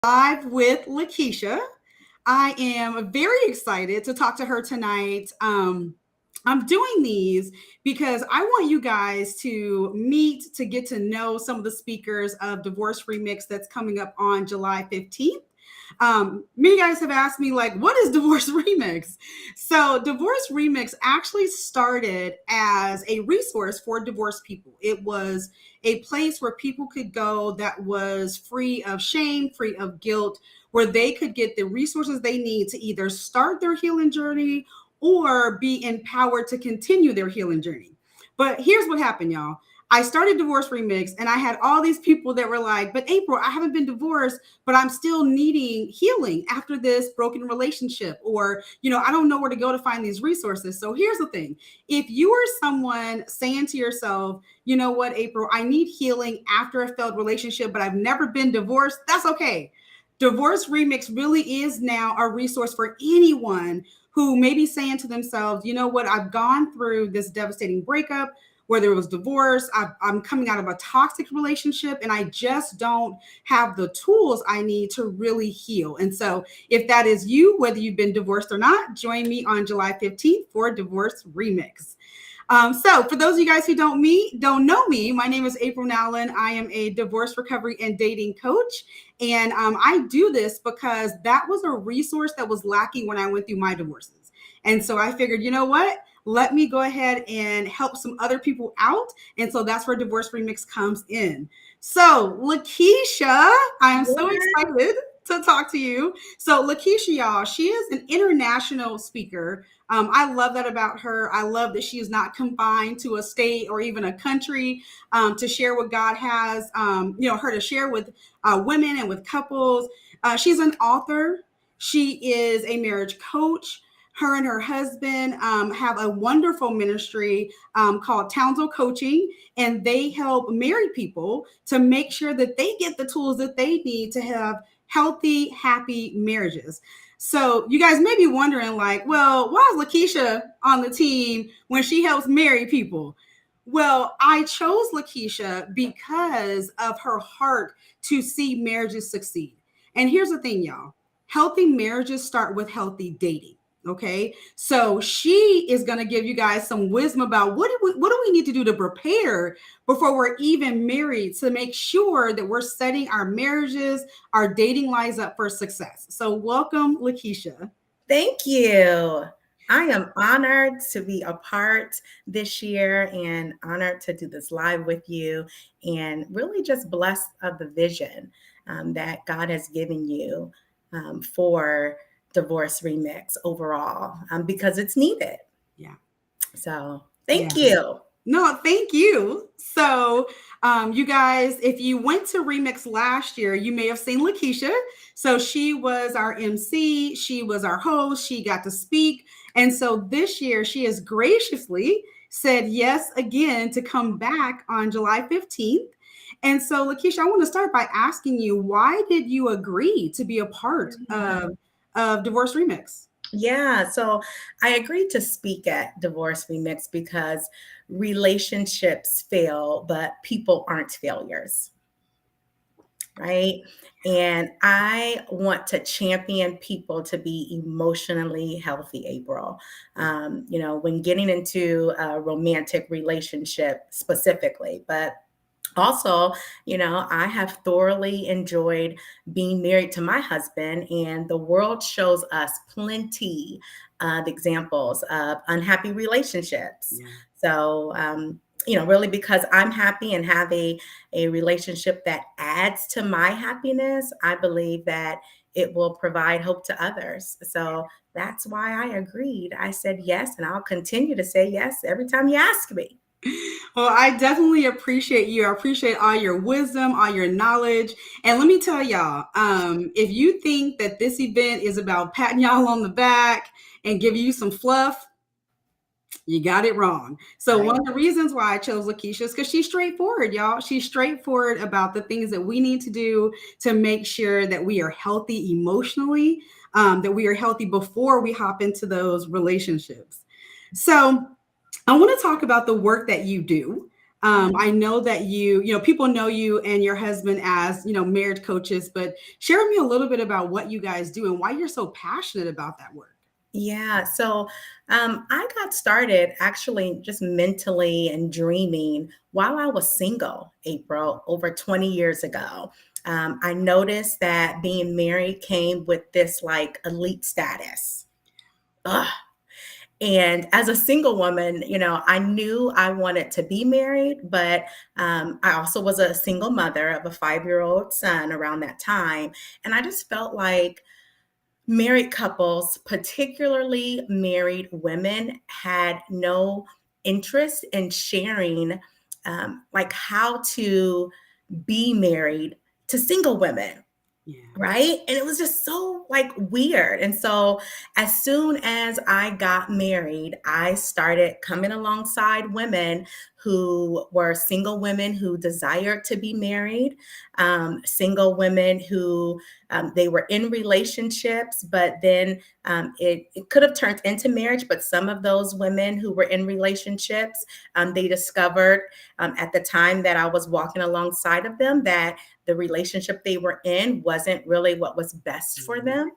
Live with Lakiesha. I am very excited to talk to her tonight. I'm doing these because I want you guys to meet, to get to know some of the speakers of Divorce Remix that's coming up on July 15th. Many guys have asked me, like, what is Divorce Remix? So, Divorce Remix actually started as a resource for divorced people. It was a place where people could go that was free of shame, free of guilt, where they could get the resources they need to either start their healing journey or be empowered to continue their healing journey. But here's what happened, y'all. I started Divorce Remix and I had all these people that were like, but April, I haven't been divorced, but I'm still needing healing after this broken relationship. Or, I don't know where to go to find these resources. So here's the thing. If you are someone saying to yourself, you know what, April, I need healing after a failed relationship, but I've never been divorced, that's okay. Divorce Remix really is now a resource for anyone who may be saying to themselves, you know what, I've gone through this devastating breakup, whether it was divorce, I'm coming out of a toxic relationship, and I just don't have the tools I need to really heal. And so if that is you, whether you've been divorced or not, join me on July 15th for Divorce Remix. So for those of you guys who don't know me, my name is April Nowlin. I am a divorce recovery and dating coach. And I do this because that was a resource that was lacking when I went through my divorces. And so I figured, you know what? Let me go ahead and help some other people out. And so that's where Divorce Remix comes in. So Lakiesha, I am so excited to talk to you. So Lakiesha, y'all, she is an international speaker. I love that about her. I love that she is not confined to a state or even a country to share what God has, her to share with women and with couples. She's an author. She is a marriage coach. Her and her husband have a wonderful ministry called Townsel Coaching, and they help married people to make sure that they get the tools that they need to have healthy, happy marriages. So you guys may be wondering, like, well, why is Lakiesha on the team when she helps married people? Well, I chose Lakiesha because of her heart to see marriages succeed. And here's the thing, y'all. Healthy marriages start with healthy dating. Okay, so she is going to give you guys some wisdom about what do we need to do to prepare before we're even married to make sure that we're setting our marriages, our dating lives up for success. So welcome, Lakiesha. Thank you. I am honored to be a part this year and honored to do this live with you and really just blessed of the vision that God has given you for Divorce Remix overall because it's needed. Yeah. So thank you. No, thank you. So, you guys, if you went to Remix last year, you may have seen Lakiesha. So she was our MC, she was our host, she got to speak. And so this year, she has graciously said yes again to come back on July 15th. And so, Lakiesha, I want to start by asking you, why did you agree to be a part of Divorce Remix? Yeah, so I agreed to speak at Divorce Remix because relationships fail, but people aren't failures, right? And I want to champion people to be emotionally healthy, April. When getting into a romantic relationship specifically, but also, I have thoroughly enjoyed being married to my husband, and the world shows us plenty of examples of unhappy relationships. Yeah. So, really because I'm happy and have a relationship that adds to my happiness, I believe that it will provide hope to others. So that's why I agreed. I said yes, and I'll continue to say yes every time you ask me. Well, I definitely appreciate you. I appreciate all your wisdom, all your knowledge. And let me tell y'all, if you think that this event is about patting y'all on the back and giving you some fluff, you got it wrong. So Right. one of the reasons why I chose Lakiesha is because she's straightforward, y'all. She's straightforward about the things that we need to do to make sure that we are healthy emotionally, that we are healthy before we hop into those relationships. So I want to talk about the work that you do. Yeah. I know that people know you and your husband as, marriage coaches, but share with me a little bit about what you guys do and why you're so passionate about that work. Yeah. So I got started actually just mentally and dreaming while I was single, April, over 20 years ago. I noticed that being married came with this like elite status. Ugh. And as a single woman, I knew I wanted to be married, but I also was a single mother of a 5-year old son around that time. And I just felt like married couples, particularly married women, had no interest in sharing like how to be married to single women. Yeah. Right. And it was just so like weird. And so as soon as I got married, I started coming alongside women who were single women who desired to be married, single women who they were in relationships, but then it could have turned into marriage. But some of those women who were in relationships, they discovered at the time that I was walking alongside of them that the relationship they were in wasn't really what was best for Mhm. them.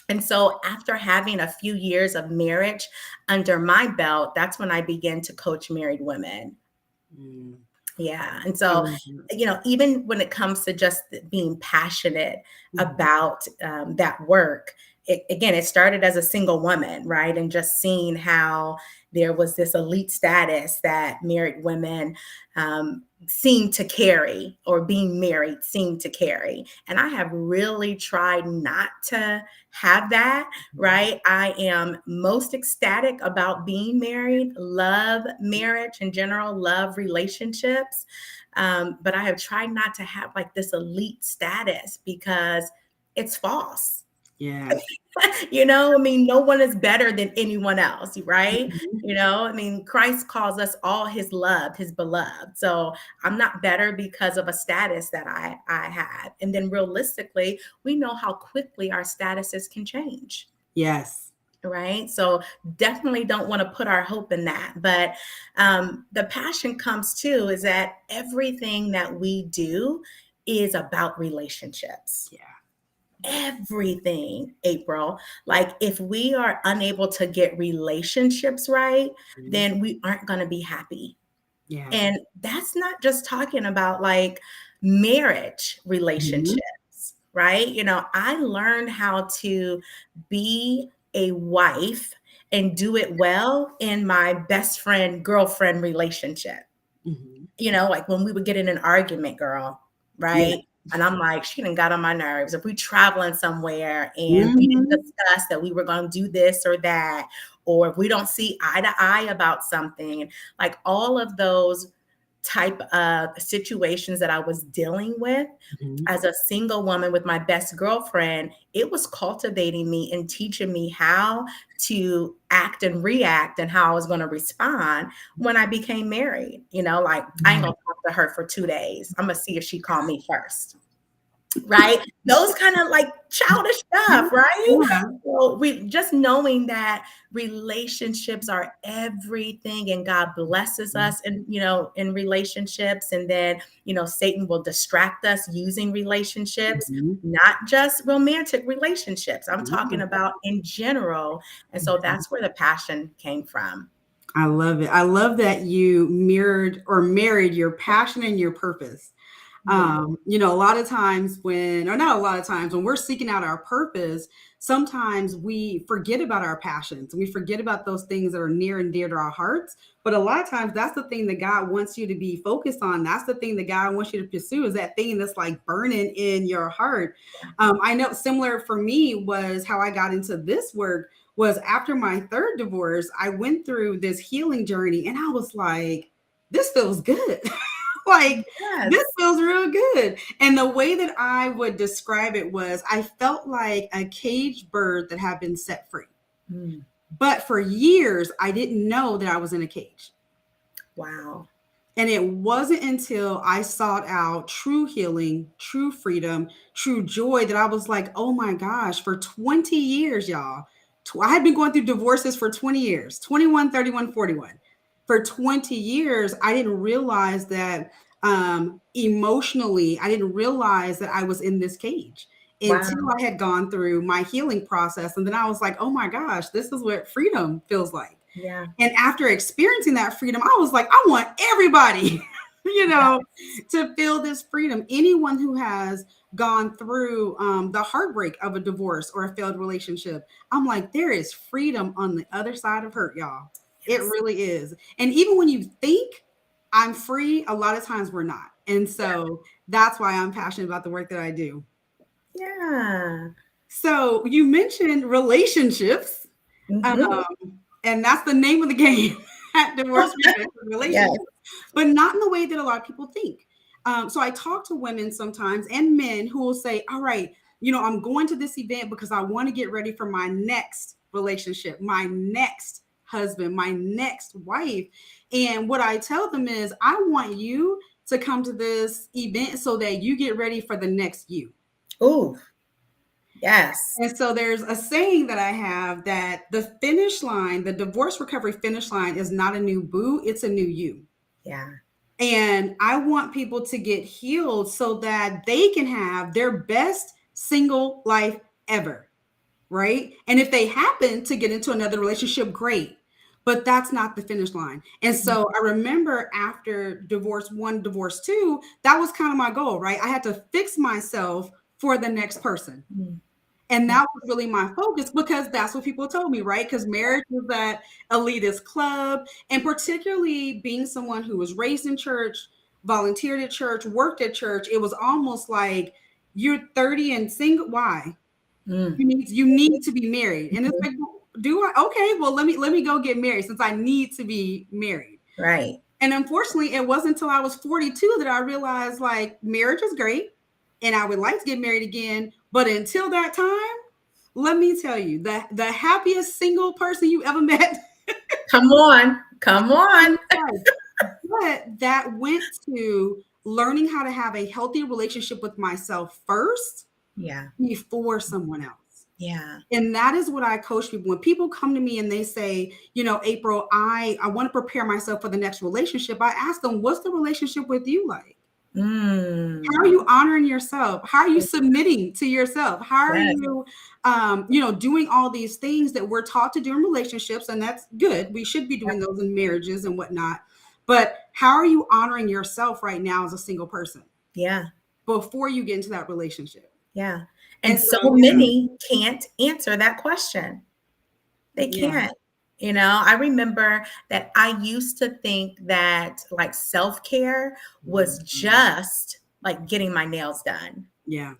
And so after having a few years of marriage under my belt, that's when I began to coach married women. Mm. Yeah. And I so, love it. even when it comes to just being passionate Mhm. about that work, again, it started as a single woman, right? And just seeing how there was this elite status that married women seemed to carry, or being married seemed to carry. And I have really tried not to have that, Mhm. right? I am most ecstatic about being married, love marriage in general, love relationships. But I have tried not to have like this elite status because it's false. Yes. I mean, no one is better than anyone else, right? Mhm. I mean, Christ calls us all his loved, his beloved. So I'm not better because of a status that I had. And then realistically, we know how quickly our statuses can change. Yes. Right. So definitely don't want to put our hope in that. But the passion comes too, is that everything that we do is about relationships. Yeah. Everything, April. Like if we are unable to get relationships right, Mhm. then we aren't going to be happy. Yeah. And that's not just talking about like marriage Mhm. relationships, right? I learned how to be a wife and do it well in my best friend girlfriend relationship. Mhm. Like when we would get in an argument, girl, Yeah. right? And I'm like, she done got on my nerves. If we traveling somewhere and we didn't Mhm. discuss that we were going to do this or that, or if we don't see eye to eye about something, like all of those type of situations that I was dealing with Mhm. as a single woman with my best girlfriend, it was cultivating me and teaching me how to act and react and how I was going to respond when I became married. Like I ain't Yeah. gonna talk to her for 2 days. I'm gonna see if she called me first. Right? Those kind of like childish stuff, right? Yeah. So we just knowing that relationships are everything and God blesses Mhm. us in relationships. And then, Satan will distract us using relationships, Mhm. not just romantic relationships. I'm talking Yeah. about in general. And so Mhm. that's where the passion came from. I love it. I love that you mirrored or married your passion and your purpose. Yeah. A lot of times or not a lot of times when we're seeking out our purpose, sometimes we forget about our passions. We forget about those things that are near and dear to our hearts. But a lot of times that's the thing that God wants you to be focused on. That's the thing that God wants you to pursue, is that thing that's like burning in your heart. I know similar for me was how I got into this work was after my third divorce. I went through this healing journey and I was like, this feels good. Like, this Yes. feels real good. And the way that I would describe it was I felt like a caged bird that had been set free. Mm. But for years, I didn't know that I was in a cage. Wow. And it wasn't until I sought out true healing, true freedom, true joy that I was like, oh my gosh, for 20 years, y'all. I had been going through divorces for 20 years, 21, 31, 41. for 20 years, I didn't realize that emotionally, I didn't realize that I was in this cage until Wow. I had gone through my healing process. And then I was like, oh my gosh, this is what freedom feels like. Yeah. And after experiencing that freedom, I was like, I want everybody, Yes. to feel this freedom. Anyone who has gone through the heartbreak of a divorce or a failed relationship, I'm like, there is freedom on the other side of hurt, y'all. It Yes. really is. And even when you think I'm free, a lot of times we're not. And so that's why I'm passionate about the work that I do. Yeah. So you mentioned relationships. Hmm. Um, and that's the name of the game at Divorce Reject Yes. Relationships, but not in the way that a lot of people think. So I talk to women sometimes and men who will say, all right, I'm going to this event because I want to get ready for my next relationship, my next husband, my next wife. And what I tell them is, I want you to come to this event so that you get ready for the next you. Ooh, yes. And so there's a saying that I have that the finish line, the divorce recovery finish line is not a new boo, it's a new you. Yeah. And I want people to get healed so that they can have their best single life ever, right? And if they happen to get into another relationship, great. But that's not the finish line. And so I remember after divorce one, divorce two, that was kind of my goal, right? I had to fix myself for the next person. Mhm. And that was really my focus because that's what people told me, right? Because marriage was that elitist club. And particularly being someone who was raised in church, volunteered at church, worked at church, it was almost like you're 30 and single. Why? Mm. You need to be married. And it's Mhm. like, do I? Okay, well, let me go get married since I need to be married. Right. And unfortunately, it wasn't until I was 42 that I realized like marriage is great and I would like to get married again. But until that time, let me tell you, the happiest single person you ever met Come on. Come in on. your life. But that went to learning how to have a healthy relationship with myself first Yeah. before someone else. Yeah. And that is what I coach people. When people come to me and they say, April, I want to prepare myself for the next relationship, I ask them, what's the relationship with you like? How are Mm. you honoring yourself? How are you submitting to yourself? How are Yes. you, doing all these things that we're taught to do in relationships? And that's good. We should be doing those in marriages and whatnot. But how are you honoring yourself right now as a single person Yeah. before you get into that relationship? Yeah. And And so so, many can't answer that question. They yeah, can't. I remember that I used to think that like self-care was just like getting my nails done yeah,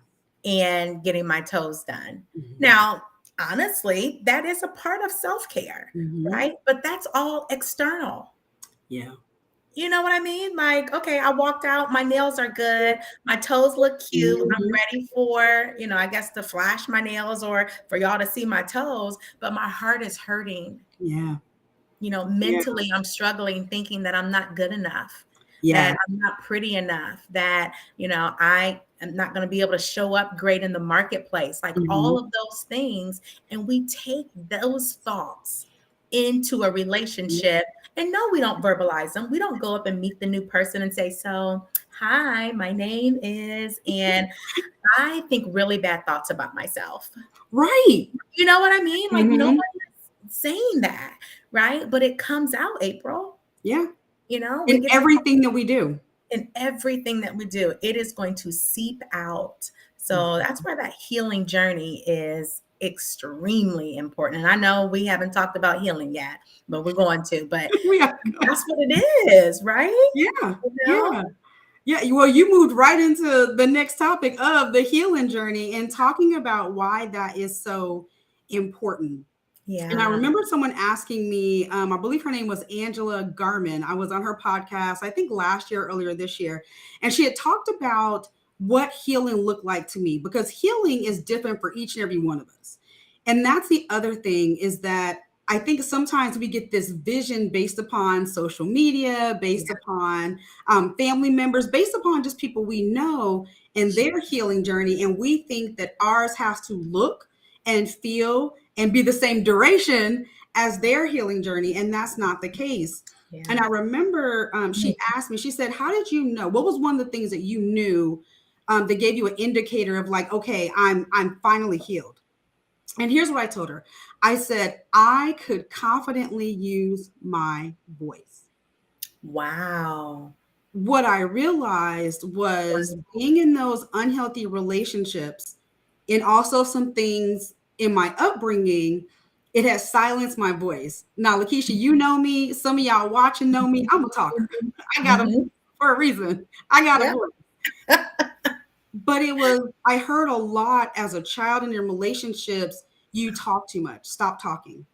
and getting my toes done. mhm, Now, honestly, that is a part of self-care, mhm, right? But that's all external. yeah, You know what I mean? Like, okay, I walked out, my nails are good, my toes look cute. I'm mhm, ready for, I guess to flash my nails or for y'all to see my toes, but my heart is hurting. yeah, yeah, Mentally, I'm struggling thinking that I'm not good enough, that yeah, I'm not pretty enough, that, I am not going to be able to show up great in the marketplace, like all mhm, of those things. And we take those thoughts into a yeah, relationship. And no, we don't verbalize them. We don't go up and meet the new person and say, so, hi, my name is, and I think really bad thoughts about myself. right, You know what I mean? Like nobody mhm, is saying that, right? But it comes out, April. yeah, We in get to everything that we do. in everything that we do, it is going to seep out. Mm. So that's where that healing journey is extremely important. And I know we haven't talked about healing yet, but we're going to. But We have to go. that's what it is, right? Yeah, You know? yeah. Yeah, well, you moved right into the next topic of the healing journey and talking about why that is so important. And I Yeah. remember someone asking me, I believe her name was Angela Garman. I was on her podcast, I think last year, earlier this year, and she had talked about what healing looked like to me because healing is different for each and every one of us. And that's the other thing is that I think sometimes we get this vision based upon social media, Yeah. based upon family members, based upon just people we know and their healing journey. And we think that ours has to look and feel and be the same duration as their healing journey. And that's not the case. Yeah. And I remember she asked me, she said, how did you know? What was one of the things that you knew that gave you an indicator of like, okay, I'm finally healed? And here's what I told her. I said, I could confidently use my voice. Wow. What I realized was Wow. being in those unhealthy relationships and also some things in my upbringing, it has silenced my voice. Now, Lakeisha, you know me. Some of y'all watching know me. I'm a talker. I got a voice Mhm. for a reason. I got a Yep. voice. But it was, I heard a lot as a child in your relationships, you talk too much. Stop talking.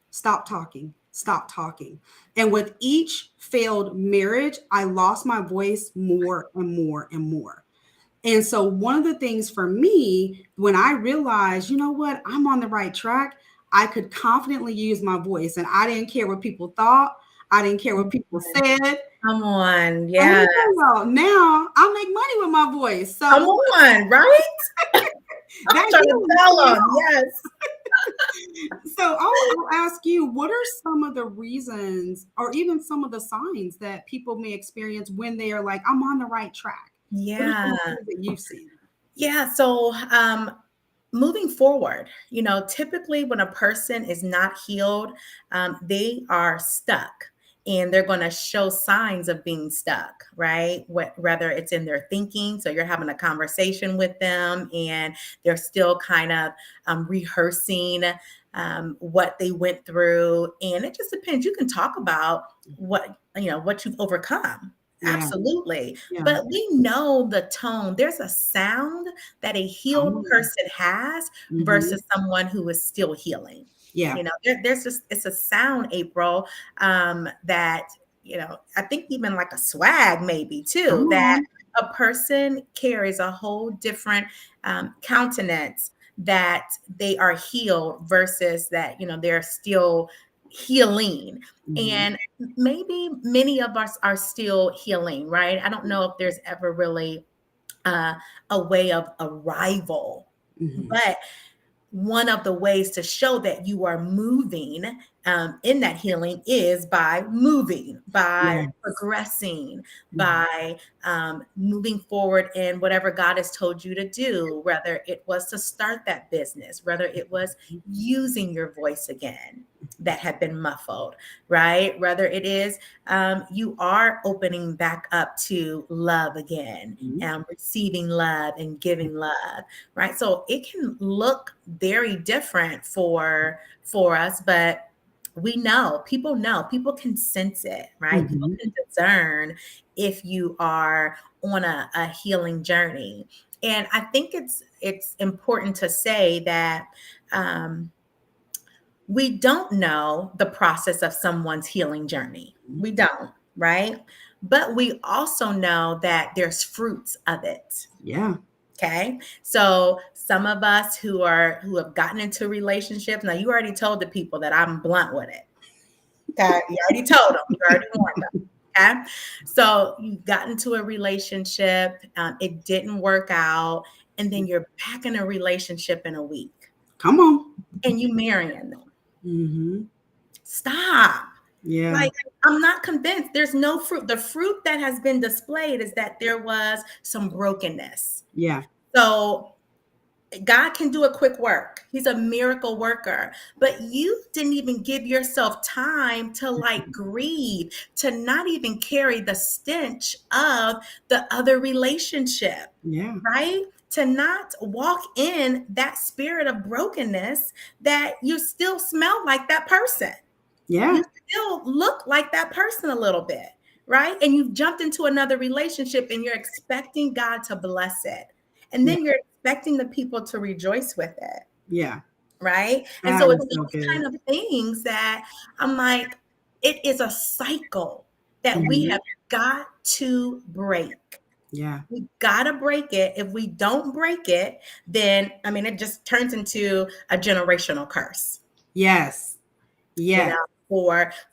Stop talking. Stop talking. And with each failed marriage, I lost my voice more and more and more. And so, one of the things for me, when I realized, you know what, I'm on the right track, I could confidently use my voice. And I didn't care what people thought, I didn't care what people said. Come on. And let Yeah. me tell y'all, now I make money with my voice. Come So, on. Right? I'm that trying to healing is tell paying them. off. Yes. So I'll ask you, what are some of the reasons or even some of the signs that people may experience when they are like, I'm on the right track? What are some Yeah. of the things that you've seen? Yeah. So, moving forward, typically when a person is not healed, they are stuck and they're going to show signs of being stuck, right? Whether it's in their thinking. So you're having a conversation with them and they're still kind of rehearsing what they went through. And it just depends. You can talk about what you've overcome. Yeah, Absolutely. yeah. But we know the tone. There's a sound that a Come healed on. person has Hmm. versus someone who is still healing. Yeah. There's just, it's a sound, April, that, I think even like a swag maybe Come too, that on. a person carries a whole different countenance that they are healed versus that, they're still healing. Hmm. And maybe many of us are still healing, right? I don't know if there's ever really uh, a way of arrival, Hmm. but one of the ways to show that you are moving in that healing is by moving, by Yes. progressing, Hmm. by moving forward in whatever God has told you to do, whether it was to start that business, whether it was using your voice again that had been muffled, right? Whether it is you are opening back up to love again Hmm. and receiving love and giving love, right? So it can look very different for us, but people can sense it, right? People Hmm. can discern if you are on a healing journey. And I think it's important to say that um, we don't know the process of someone's healing journey. We don't, right? But we also know that there's fruits of it. Yeah. Okay. So some of us who have gotten into relationships, now you already told the people that I'm blunt with it. Okay. You already told them, you already warned them. Okay. So you got into a relationship, it didn't work out, and then you're back in a relationship in a week Come on. and you marrying them. Hmm. Stop. Yeah. Like, I'm not convinced. There's no fruit. The fruit that has been displayed is that there was some brokenness. Yeah. So God can do a quick work. He's a miracle worker. But you didn't even give yourself time to like grieve, to not even carry the stench of the other relationship, Yeah. right? To not walk in that spirit of brokenness that you still smell like that person. Yeah. You still look like that person a little bit, right? And you've jumped into another relationship and you're expecting God to bless it. And Yeah. then you're expecting the people to rejoice with it, Yeah. right? And That so it's is so those good. kind of things that I'm like, it is a cycle that we Hmm. have got to break. Yeah. We got to break it. If we don't break it, then I mean, it just turns into a generational curse, Yes. you Yes. know,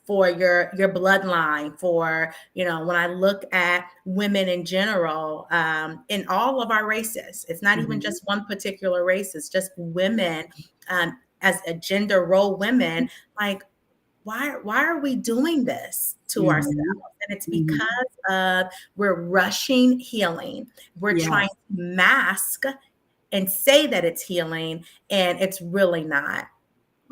for your bloodline, for, when I look at women in general, in all of our races. It's not even Hmm. just one particular race, it's just women, as a gender role women, like why are we doing this to ourselves? Mhm. And it's because Mhm. of we're rushing healing. We're trying Yes. to mask and say that it's healing, and it's really not.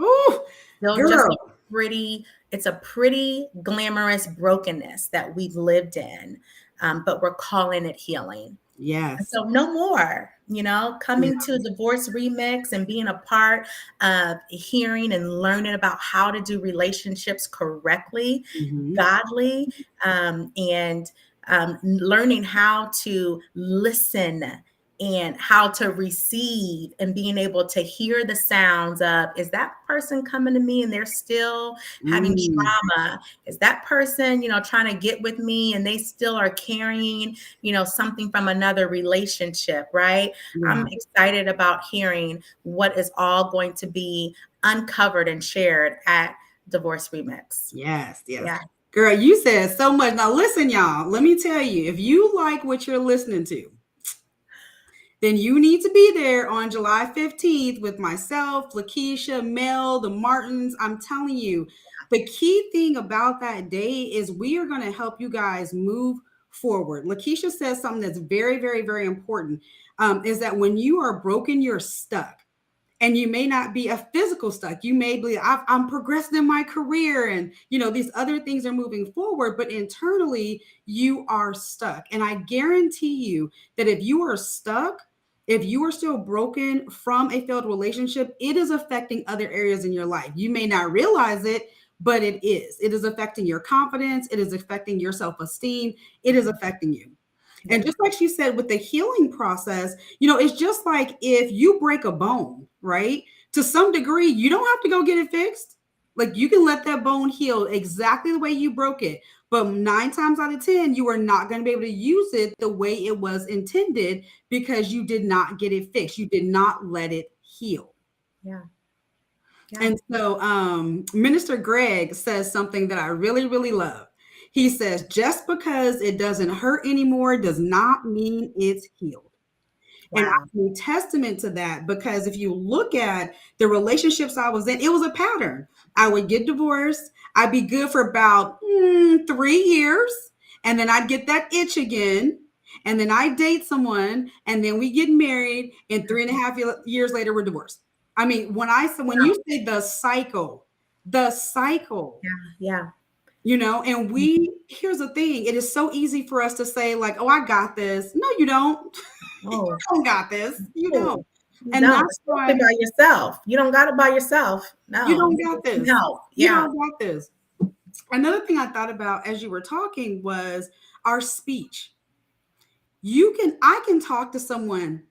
Ooh, Still just girl. pretty, it's a pretty glamorous brokenness that we've lived in, but we're calling it healing. Yes. So no more, coming to Divorce Remix and being a part of hearing and learning about how to do relationships correctly, Mhm. godly, and learning how to listen and how to receive and being able to hear the sounds of, is that person coming to me and they're still having Mm. trauma? Is that person, trying to get with me and they still are carrying, something from another relationship, right? I'm Yeah. excited about hearing what is all going to be uncovered and shared at Divorce Remix. Yes, yes. Yeah. Girl, you said so much. Now listen, y'all, let me tell you, if you like what you're listening to, then you need to be there on July 15th with myself, Lakeisha, Mel, the Martins. I'm telling you, the key thing about that day is we are going to help you guys move forward. Lakeisha says something that's very, very, very important, is that when you are broken, you're stuck. And you may not be a physical stuck. You may be, I'm progressing in my career, and these other things are moving forward, but internally you are stuck. And I guarantee you that if you are stuck, if you are still broken from a failed relationship, it is affecting other areas in your life. You may not realize it, but it is. It is affecting your confidence. It is affecting your self esteem. It is affecting you. And Yeah. just like she said, with the healing process, it's just like if you break a bone, right? To some degree, you don't have to go get it fixed. Like you can let that bone heal exactly the way you broke it. But 9 times out of 10, you are not going to be able to use it the way it was intended because you did not get it fixed. You did not let it heal. Yeah. Yeah. And so Minister Greg says something that I really, really love. He says, just because it doesn't hurt anymore does not mean it's healed. And Wow. I'm a testament to that because if you look at the relationships I was in, it was a pattern. I would get divorced. I'd be good for about 3 years. And then I'd get that itch again. And then I date someone. And then we get married. And 3.5 years later, we're divorced. I mean, when you say the cycle, Yeah. Yeah. and here's the thing, it is so easy for us to say, like, oh, I got this. No, you don't. You Oh, don't got this. You don't. no, you And don't. that's why Especially by yourself. You don't got it by yourself. you No, don't you got need some this. help. You Yeah. don't got this. Another thing I thought about as you were talking was our speech. I can talk to someone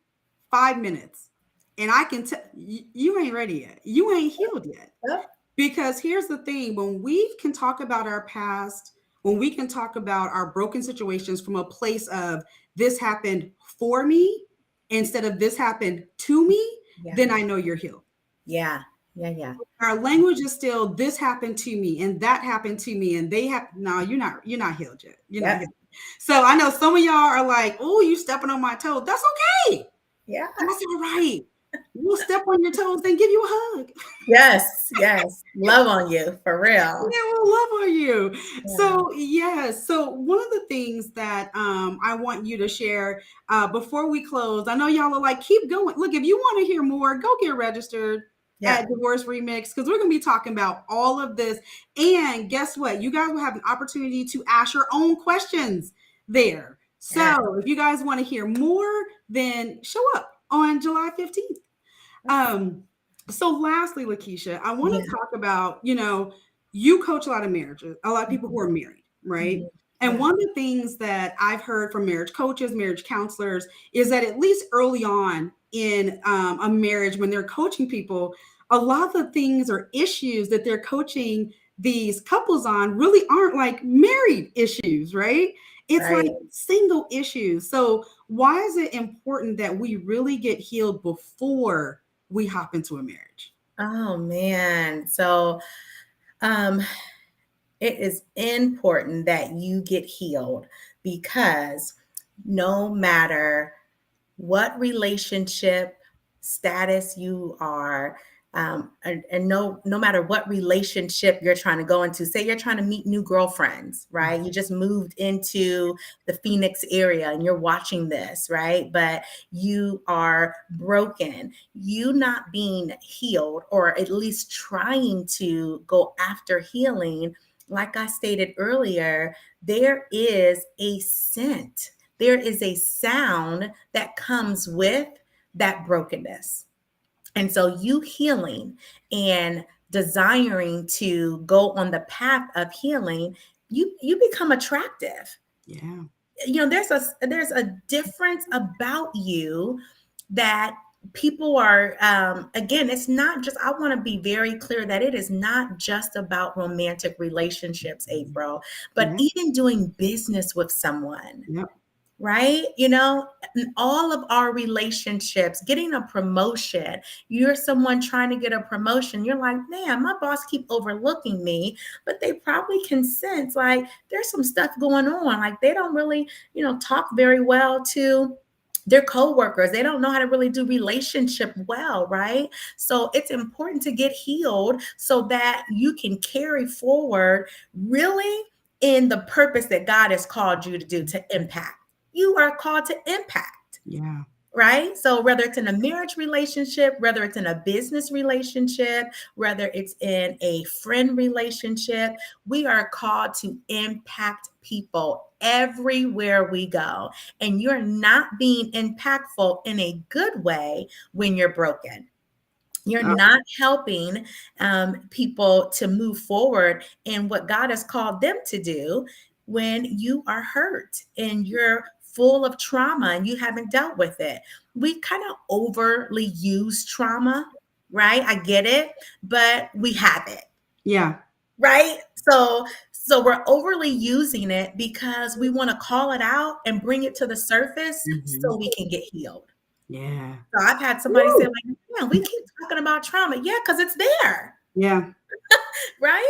5 minutes and I can tell you ain't ready yet. You ain't healed yet. Yep. Because here's the thing, when we can talk about our past, when we can talk about our broken situations from a place of this happened for me instead of this happened to me, Yeah. then I know you're healed. Yeah. Yeah. Yeah. Our language is still this happened to me and that happened to me and they have no, you're not healed yet. You're not Yep. healed. So I know some of y'all are like, oh, you stepping on my toes. That's okay. Yeah. That's all right. We'll step on your toes and give you a hug. Yes. Yes. Love on you for real. Yeah, we'll love on you. Yeah. So yes, so one of the things that I want you to share before we close, I know y'all are like, keep going. Look, if you want to hear more, go get registered Yeah. at Divorce Remix because we're going to be talking about all of this. And guess what? You guys will have an opportunity to ask your own questions there. Yeah. So if you guys want to hear more, then show up on July 15th. Um, so lastly, Lakeisha, I want Yeah. to talk about, you coach a lot of marriages, a lot of people who Mhm. are married, right? Mhm. And Yeah. one of the things that I've heard from marriage coaches, marriage counselors, is that at least early on in a marriage, when they're coaching people, a lot of the things or issues that they're coaching these couples on really aren't like married issues, right? It's like Right. single issues. So, why is it important that we really get healed before we hop into a marriage? Oh man. So um it is important that you get healed because no matter what relationship status you are, And no matter what relationship you're trying to go into, say you're trying to meet new girlfriends, right? You just moved into the Phoenix area and you're watching this, right? But you are broken, you not being healed, or at least trying to go after healing. Like I stated earlier, there is a scent, there is a sound that comes with that brokenness. And so you healing and desiring to go on the path of healing, you become attractive. Yeah. There's a difference about you that people are, again, it's not just, I want to be very clear that it is not just about romantic relationships, April, but Yeah. even doing business with someone, Yep. right? In all of our relationships, getting a promotion, you're someone trying to get a promotion. You're like, man, my boss keep overlooking me, but they probably can sense like there's some stuff going on. Like they don't really, talk very well to their coworkers. They don't know how to really do relationship well, right? So it's important to get healed so that you can carry forward really in the purpose that God has called you to do, to impact. You are called to impact, Yeah. right? So whether it's in a marriage relationship, whether it's in a business relationship, whether it's in a friend relationship, we are called to impact people everywhere we go. And you're not being impactful in a good way when you're broken. You're Oh, not helping people to move forward in what God has called them to do when you are hurt and you're full of trauma and you haven't dealt with it. We kind of overly use trauma, right? I get it, but we have it, yeah. right? So we're overly using it because we want to call it out and bring it to the surface Hmm. so we can get healed. Yeah. So I've had somebody say, Woo. like, yeah, we keep talking about trauma. Yeah, because it's there, Yeah. right?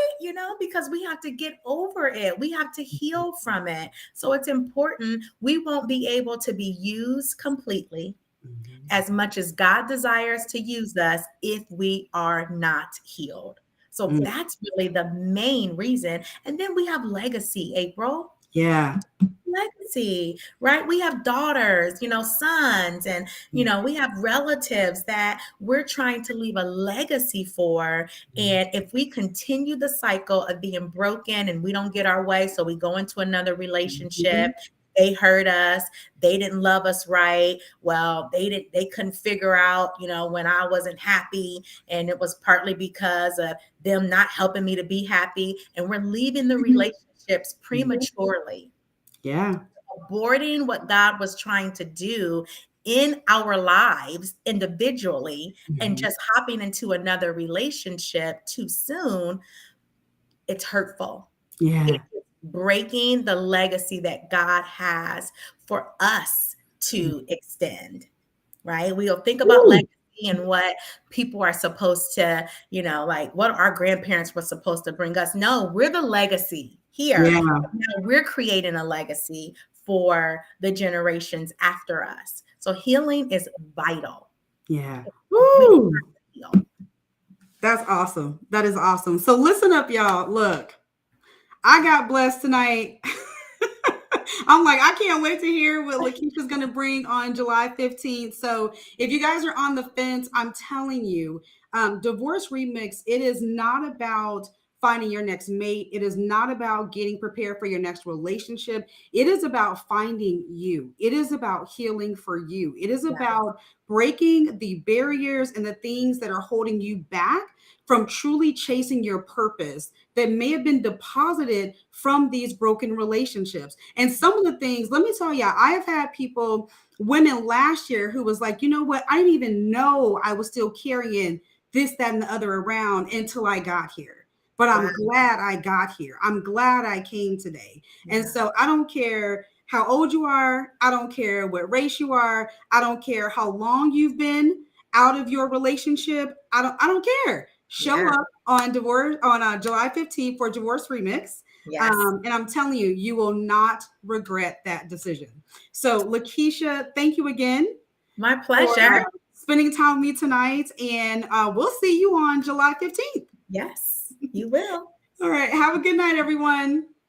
Because we have to get over it. We have to heal from it. So it's important. We won't be able to be used completely Mhm. as much as God desires to use us if we are not healed. So Mm. that's really the main reason. And then we have legacy, April. Yeah. Legacy, right? We have daughters, sons, and Mm. we have relatives that we're trying to leave a legacy for. And if we continue the cycle of being broken and we don't get our way, so we go into another relationship, Mhm. they hurt us, they didn't love us right. Well, they couldn't figure out, when I wasn't happy, and it was partly because of them not helping me to be happy, and we're leaving the Mhm. relationships prematurely, Yeah. aborting what God was trying to do in our lives individually, and Mhm. just hopping into another relationship too soon. It's hurtful. Yeah. It's breaking the legacy that God has for us Mm. to extend, right? We'll think about Woo. legacy and what people are supposed to, like what our grandparents were supposed to bring us. No, we're the legacy here. Yeah. Now we're creating a legacy for the generations after us. So healing is vital. Yeah. We Woo. have to heal. That's awesome. That is awesome. So listen up, y'all. Look, I got blessed tonight. I'm like, I can't wait to hear what Lakeisha's going to bring on July 15th. So if you guys are on the fence, I'm telling you, Divorce Remix, it is not about finding your next mate. It is not about getting prepared for your next relationship. It is about finding you. It is about healing for you. It is Yeah, about breaking the barriers and the things that are holding you back from truly chasing your purpose that may have been deposited from these broken relationships. And some of the things, let me tell you, I have had people, women last year who was like, you know what? I didn't even know I was still carrying this, that, and the other around until I got here. But wow, I'm glad I got here. I'm glad I came today. And yeah, so I don't care how old you are. I don't care what race you are. I don't care how long you've been out of your relationship. I don't care. Show yeah, up on divorce on July 15th for Divorce Remix. yes. And I'm telling you, you will not regret that decision. So, Lakeisha, thank you again My for pleasure. spending time with me tonight. And we'll see you on July 15th. Yes, you will. All right. Have a good night, everyone.